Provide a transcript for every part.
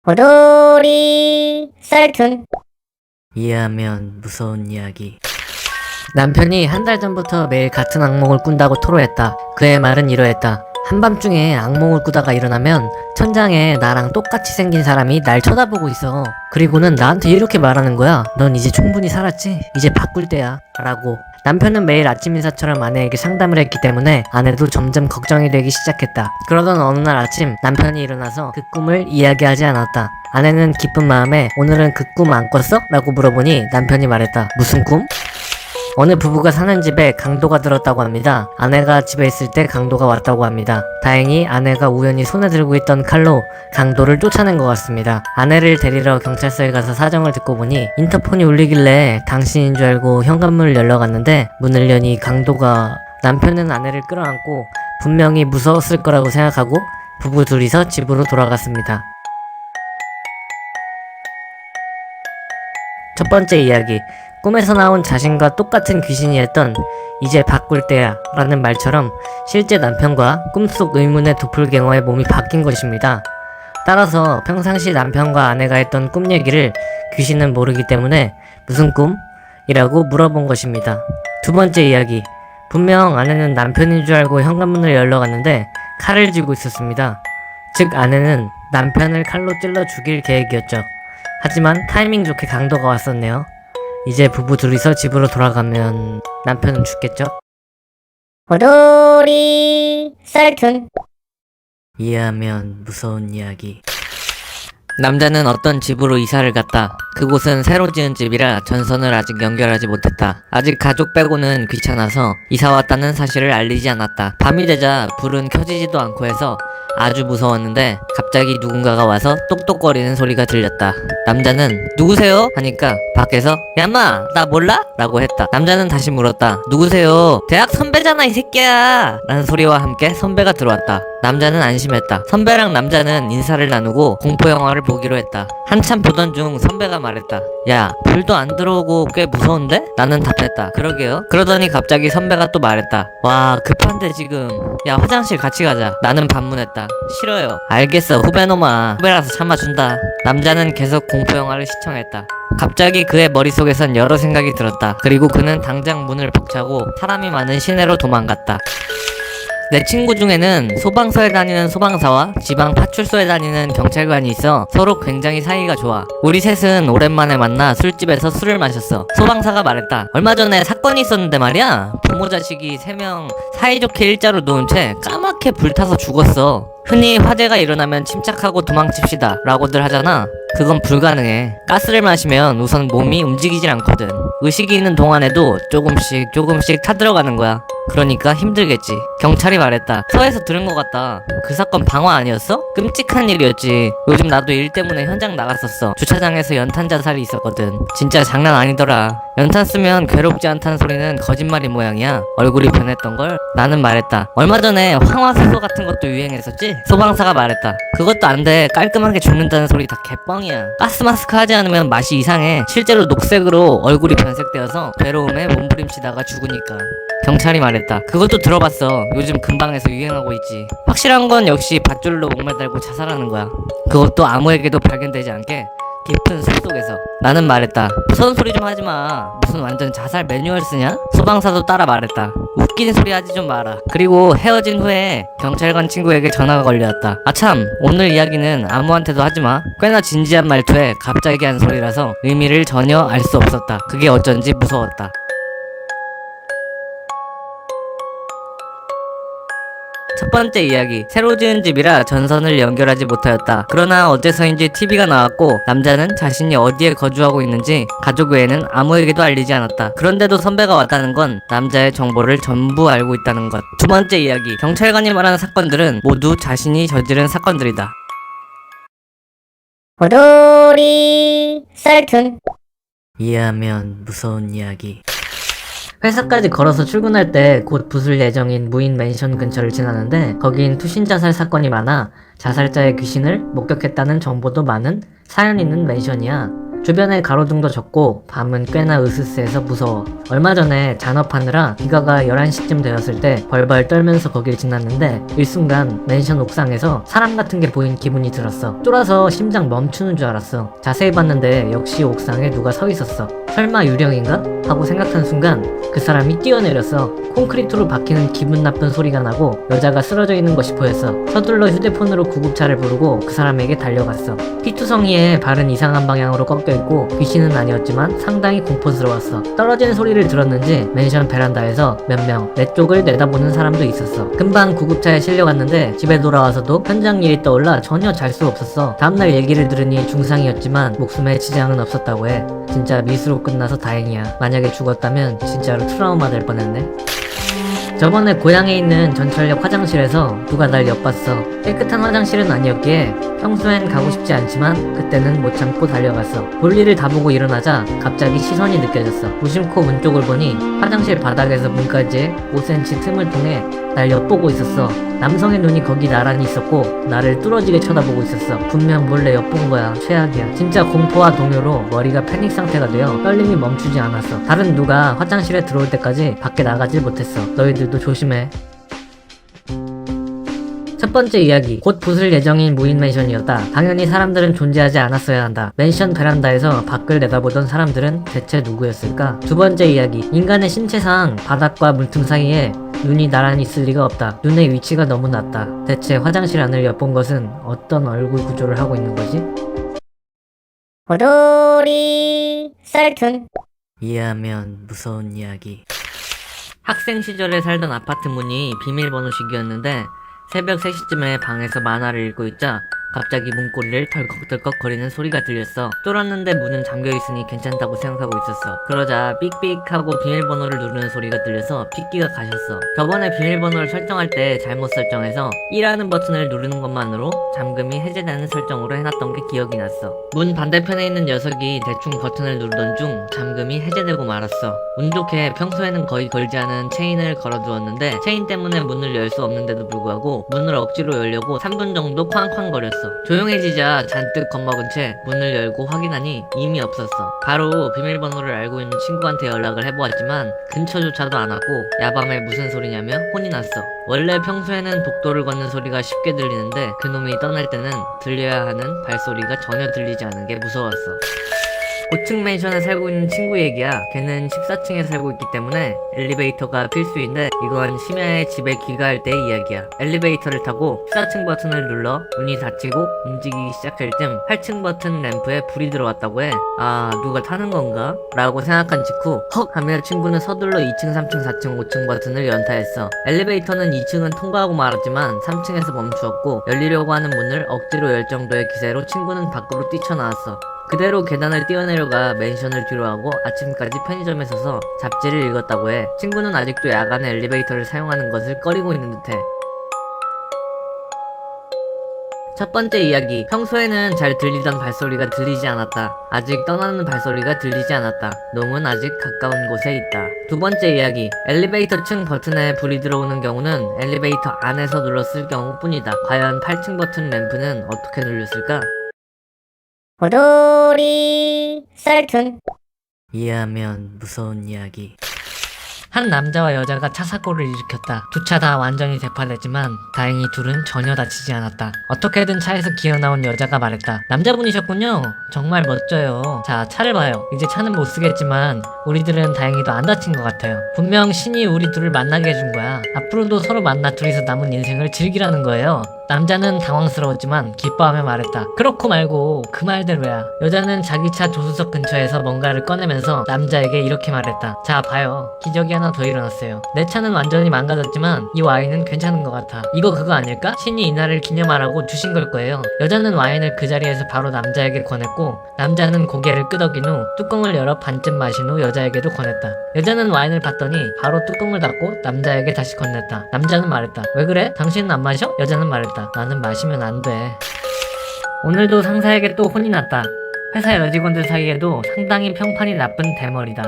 호돌이 썰툰. 이해하면 무서운 이야기. 남편이 한 달 전부터 매일 같은 악몽을 꾼다고 토로했다. 그의 말은 이러했다. 한밤중에 악몽을 꾸다가 일어나면 천장에 나랑 똑같이 생긴 사람이 날 쳐다보고 있어. 그리고는 나한테 이렇게 말하는 거야. 넌 이제 충분히 살았지? 이제 바꿀 때야. 라고. 남편은 매일 아침 인사처럼 아내에게 상담을 했기 때문에 아내도 점점 걱정이 되기 시작했다. 그러던 어느 날 아침 남편이 일어나서 그 꿈을 이야기하지 않았다. 아내는 기쁜 마음에 오늘은 그 꿈 안 꿨어? 라고 물어보니 남편이 말했다. 무슨 꿈? 어느 부부가 사는 집에 강도가 들었다고 합니다. 아내가 집에 있을 때 강도가 왔다고 합니다. 다행히 아내가 우연히 손에 들고 있던 칼로 강도를 쫓아낸 것 같습니다. 아내를 데리러 경찰서에 가서 사정을 듣고 보니 인터폰이 울리길래 당신인 줄 알고 현관문을 열러 갔는데 문을 여니 강도가. 남편은 아내를 끌어안고 분명히 무서웠을 거라고 생각하고 부부 둘이서 집으로 돌아갔습니다. 첫 번째 이야기. 꿈에서 나온 자신과 똑같은 귀신이 했던 이제 바꿀 때야 라는 말처럼 실제 남편과 꿈속 의문의 도플갱어의 몸이 바뀐 것입니다. 따라서 평상시 남편과 아내가 했던 꿈 얘기를 귀신은 모르기 때문에 무슨 꿈? 이라고 물어본 것입니다. 두 번째 이야기. 분명 아내는 남편인 줄 알고 현관문을 열러 갔는데 칼을 쥐고 있었습니다. 즉 아내는 남편을 칼로 찔러 죽일 계획이었죠. 하지만 타이밍 좋게 강도가 왔었네요. 이제 부부 둘이서 집으로 돌아가면 남편은 죽겠죠? 호돌이 썰툰. 이해하면 무서운 이야기. 남자는 어떤 집으로 이사를 갔다. 그곳은 새로 지은 집이라 전선을 아직 연결하지 못했다. 아직 가족 빼고는 귀찮아서 이사 왔다는 사실을 알리지 않았다. 밤이 되자 불은 켜지지도 않고 해서 아주 무서웠는데 갑자기 누군가가 와서 똑똑거리는 소리가 들렸다. 남자는 누구세요? 하니까 밖에서 야마 나 몰라? 라고 했다. 남자는 다시 물었다. 누구세요? 대학 선배잖아 이 새끼야 라는 소리와 함께 선배가 들어왔다. 남자는 안심했다. 선배랑 남자는 인사를 나누고 공포영화를 보기로 했다. 한참 보던 중 선배가 말했다. 야 불도 안 들어오고 꽤 무서운데? 나는 답했다. 그러게요. 그러더니 갑자기 선배가 또 말했다. 와 급한데 지금. 야 화장실 같이 가자. 나는 반문했다. 싫어요. 알겠어 후배놈아. 후배라서 참아준다. 남자는 계속 공포영화를 시청했다. 갑자기 그의 머릿속에선 여러 생각이 들었다. 그리고 그는 당장 문을 박차고 사람이 많은 시내로 도망갔다. 내 친구 중에는 소방서에 다니는 소방사와 지방 파출소에 다니는 경찰관이 있어 서로 굉장히 사이가 좋아. 우리 셋은 오랜만에 만나 술집에서 술을 마셨어. 소방사가 말했다. 얼마 전에 사건이 있었는데 말이야. 부모 자식이 3명 사이좋게 일자로 누운 채 까맣게 불타서 죽었어. 흔히 화재가 일어나면 침착하고 도망칩시다 라고들 하잖아. 그건 불가능해. 가스를 마시면 우선 몸이 움직이질 않거든. 의식이 있는 동안에도 조금씩 타들어가는 거야. 그러니까 힘들겠지. 경찰이 말했다. 서에서 들은 것 같다. 그 사건 방화 아니었어? 끔찍한 일이었지. 요즘 나도 일 때문에 현장 나갔었어. 주차장에서 연탄 자살이 있었거든. 진짜 장난 아니더라. 연탄 쓰면 괴롭지 않다는 소리는 거짓말인 모양이야. 얼굴이 변했던걸? 나는 말했다. 얼마 전에 황화수소 같은 것도 유행했었지? 소방사가 말했다. 그것도 안 돼. 깔끔하게 죽는다는 소리 다 개뻥이야. 가스마스크 하지 않으면 맛이 이상해. 실제로 녹색으로 얼굴이 변색되어서 괴로움에 몸부림치다가 죽으니까. 경찰이 말했다. 그것도 들어봤어. 요즘 근방에서 유행하고 있지. 확실한 건 역시 밧줄로 목매달고 자살하는 거야. 그것도 아무에게도 발견되지 않게 깊은 숲속에서. 나는 말했다. 무서운 소리 좀 하지마. 무슨 완전 자살 매뉴얼 쓰냐? 소방사도 따라 말했다. 웃기는 소리 하지 좀 마라. 그리고 헤어진 후에 경찰관 친구에게 전화가 걸려왔다. 아참 오늘 이야기는 아무한테도 하지마. 꽤나 진지한 말투에 갑자기 한 소리라서 의미를 전혀 알 수 없었다. 그게 어쩐지 무서웠다. 첫 번째 이야기. 새로 지은 집이라 전선을 연결하지 못하였다. 그러나 어째서인지 TV가 나왔고 남자는 자신이 어디에 거주하고 있는지 가족 외에는 아무에게도 알리지 않았다. 그런데도 선배가 왔다는 건 남자의 정보를 전부 알고 있다는 것. 두 번째 이야기. 경찰관이 말하는 사건들은 모두 자신이 저지른 사건들이다. 호돌이 썰툰. 이해하면 무서운 이야기. 회사까지 걸어서 출근할 때 곧 부술 예정인 무인 맨션 근처를 지나는데 거긴 투신 자살 사건이 많아 자살자의 귀신을 목격했다는 정보도 많은 사연 있는 맨션이야. 주변에 가로등도 적고 밤은 꽤나 으스스해서 무서워. 얼마 전에 잔업하느라 비가가 11시쯤 되었을 때 벌벌 떨면서 거길 지났는데 일순간 맨션 옥상에서 사람 같은 게 보인 기분이 들었어. 쫄아서 심장 멈추는 줄 알았어. 자세히 봤는데 역시 옥상에 누가 서 있었어. 설마 유령인가? 하고 생각한 순간 그 사람이 뛰어내렸어. 콘크리트로 박히는 기분 나쁜 소리가 나고 여자가 쓰러져 있는 것이 보였어. 서둘러 휴대폰으로 구급차를 부르고 그 사람에게 달려갔어. 피투성이에 발은 이상한 방향으로 꺾여있고 귀신은 아니었지만 상당히 공포스러웠어. 떨어지는 소리를 들었는지 맨션 베란다에서 몇 명 내 쪽을 내다보는 사람도 있었어. 금방 구급차에 실려갔는데 집에 돌아와서도 현장 일이 떠올라 전혀 잘 수 없었어. 다음날 얘기를 들으니 중상이었지만 목숨에 지장은 없었다고 해. 진짜 미수로 끝나서 다행이야. 만약에 죽었다면 진짜로 트라우마 될 뻔했네. 저번에 고향에 있는 전철역 화장실에서 누가 날 엿봤어. 깨끗한 화장실은 아니었기에 평소엔 가고 싶지 않지만 그때는 못 참고 달려갔어. 볼일을 다 보고 일어나자 갑자기 시선이 느껴졌어. 무심코 문 쪽을 보니 화장실 바닥에서 문까지 5cm 틈을 통해 날 엿보고 있었어. 남성의 눈이 거기 나란히 있었고 나를 뚫어지게 쳐다보고 있었어. 분명 몰래 엿본 거야. 최악이야. 진짜 공포와 동요로 머리가 패닉 상태가 되어 떨림이 멈추지 않았어. 다른 누가 화장실에 들어올 때까지 밖에 나가질 못했어. 너희들도 조심해. 첫 번째 이야기, 곧 부술 예정인 무인 맨션이었다. 당연히 사람들은 존재하지 않았어야 한다. 맨션 베란다에서 밖을 내다보던 사람들은 대체 누구였을까? 두 번째 이야기, 인간의 신체상 바닥과 물틈 사이에 눈이 나란히 있을 리가 없다. 눈의 위치가 너무 낮다. 대체 화장실 안을 엿본 것은 어떤 얼굴 구조를 하고 있는 거지? 호돌이 썰툰. 이해하면 무서운 이야기. 학생 시절에 살던 아파트 문이 비밀번호식이었는데 새벽 3시쯤에 방에서 만화를 읽고 있자 갑자기 문고리를 덜컥덜컥 거리는 소리가 들렸어. 쫄았는데 문은 잠겨있으니 괜찮다고 생각하고 있었어. 그러자 삑삑 하고 비밀번호를 누르는 소리가 들려서 핏기가 가셨어. 저번에 비밀번호를 설정할 때 잘못 설정해서 1하는 버튼을 누르는 것만으로 잠금이 해제되는 설정으로 해놨던 게 기억이 났어. 문 반대편에 있는 녀석이 대충 버튼을 누르던 중 잠금이 해제되고 말았어. 운 좋게 평소에는 거의 걸지 않은 체인을 걸어두었는데 체인 때문에 문을 열 수 없는데도 불구하고 문을 억지로 열려고 3분 정도 쾅쾅거렸어. 조용해지자 잔뜩 겁먹은 채 문을 열고 확인하니 이미 없었어. 바로 비밀번호를 알고 있는 친구한테 연락을 해보았지만 근처조차도 안 왔고 야밤에 무슨 소리냐며 혼이 났어. 원래 평소에는 복도를 걷는 소리가 쉽게 들리는데 그놈이 떠날 때는 들려야 하는 발소리가 전혀 들리지 않은 게 무서웠어. 고층 맨션에 살고 있는 친구 얘기야. 걔는 14층에 살고 있기 때문에 엘리베이터가 필수인데 이건 심야에 집에 귀가할 때의 이야기야. 엘리베이터를 타고 14층 버튼을 눌러 문이 닫히고 움직이기 시작할 쯤 8층 버튼 램프에 불이 들어왔다고 해. 아, 누가 타는 건가? 라고 생각한 직후 헉 하며 친구는 서둘러 2층, 3층, 4층, 5층 버튼을 연타했어. 엘리베이터는 2층은 통과하고 말았지만 3층에서 멈추었고 열리려고 하는 문을 억지로 열 정도의 기세로 친구는 밖으로 뛰쳐나왔어. 그대로 계단을 뛰어내려가 맨션을 뒤로하고 아침까지 편의점에 서서 잡지를 읽었다고 해. 친구는 아직도 야간에 엘리베이터를 사용하는 것을 꺼리고 있는 듯해. 첫 번째 이야기, 평소에는 잘 들리던 발소리가 들리지 않았다. 아직 떠나는 발소리가 들리지 않았다. 놈은 아직 가까운 곳에 있다. 두 번째 이야기, 엘리베이터 층 버튼에 불이 들어오는 경우는 엘리베이터 안에서 눌렀을 경우뿐이다. 과연 8층 버튼 램프는 어떻게 눌렸을까? 호돌이 썰툰. 이해하면 무서운 이야기. 한 남자와 여자가 차 사고를 일으켰다. 두 차 다 완전히 대파됐지만 다행히 둘은 전혀 다치지 않았다. 어떻게든 차에서 기어나온 여자가 말했다. 남자분이셨군요. 정말 멋져요. 자, 차를 봐요. 이제 차는 못 쓰겠지만 우리들은 다행히도 안 다친 것 같아요. 분명 신이 우리 둘을 만나게 해준 거야. 앞으로도 서로 만나 둘이서 남은 인생을 즐기라는 거예요. 남자는 당황스러웠지만 기뻐하며 말했다. 그렇고 말고 그 말대로야. 여자는 자기 차 조수석 근처에서 뭔가를 꺼내면서 남자에게 이렇게 말했다. 자, 봐요. 기적이 하나 더 일어났어요. 내 차는 완전히 망가졌지만 이 와인은 괜찮은 것 같아. 이거 그거 아닐까? 신이 이날을 기념하라고 주신 걸 거예요. 여자는 와인을 그 자리에서 바로 남자에게 권했고 남자는 고개를 끄덕인 후 뚜껑을 열어 반쯤 마신 후 여자에게도 권했다. 여자는 와인을 봤더니 바로 뚜껑을 닫고 남자에게 다시 건넸다. 남자는 말했다. 왜 그래? 당신은 안 마셔? 여자는 말했다. 나는 마시면 안 돼. 오늘도 상사에게 또 혼이 났다. 회사 여직원들 사이에도 상당히 평판이 나쁜 대머리다.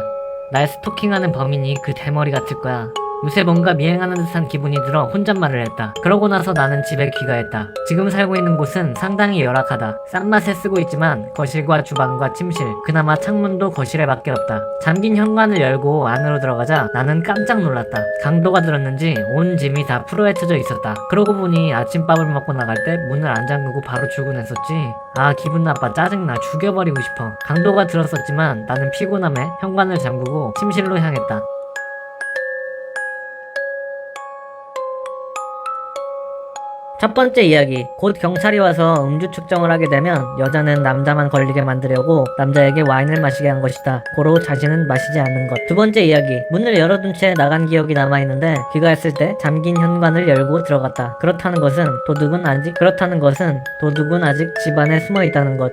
날 스토킹하는 범인이 그 대머리 같을 거야. 요새 뭔가 미행하는 듯한 기분이 들어 혼잣말을 했다. 그러고 나서 나는 집에 귀가했다. 지금 살고 있는 곳은 상당히 열악하다. 싼 맛에 쓰고 있지만 거실과 주방과 침실, 그나마 창문도 거실에 밖에 없다. 잠긴 현관을 열고 안으로 들어가자 나는 깜짝 놀랐다. 강도가 들었는지 온 짐이 다 풀어헤쳐져 있었다. 그러고 보니 아침밥을 먹고 나갈 때 문을 안 잠그고 바로 출근했었지. 아, 기분 나빠. 짜증나. 죽여버리고 싶어. 강도가 들었었지만 나는 피곤함에 현관을 잠그고 침실로 향했다. 첫 번째 이야기. 곧 경찰이 와서 음주 측정을 하게 되면 여자는 남자만 걸리게 만들려고 남자에게 와인을 마시게 한 것이다. 고로 자신은 마시지 않는 것. 두 번째 이야기. 문을 열어둔 채 나간 기억이 남아있는데 귀가했을 때 잠긴 현관을 열고 들어갔다. 그렇다는 것은 도둑은 아직 집 안에 숨어 있다는 것.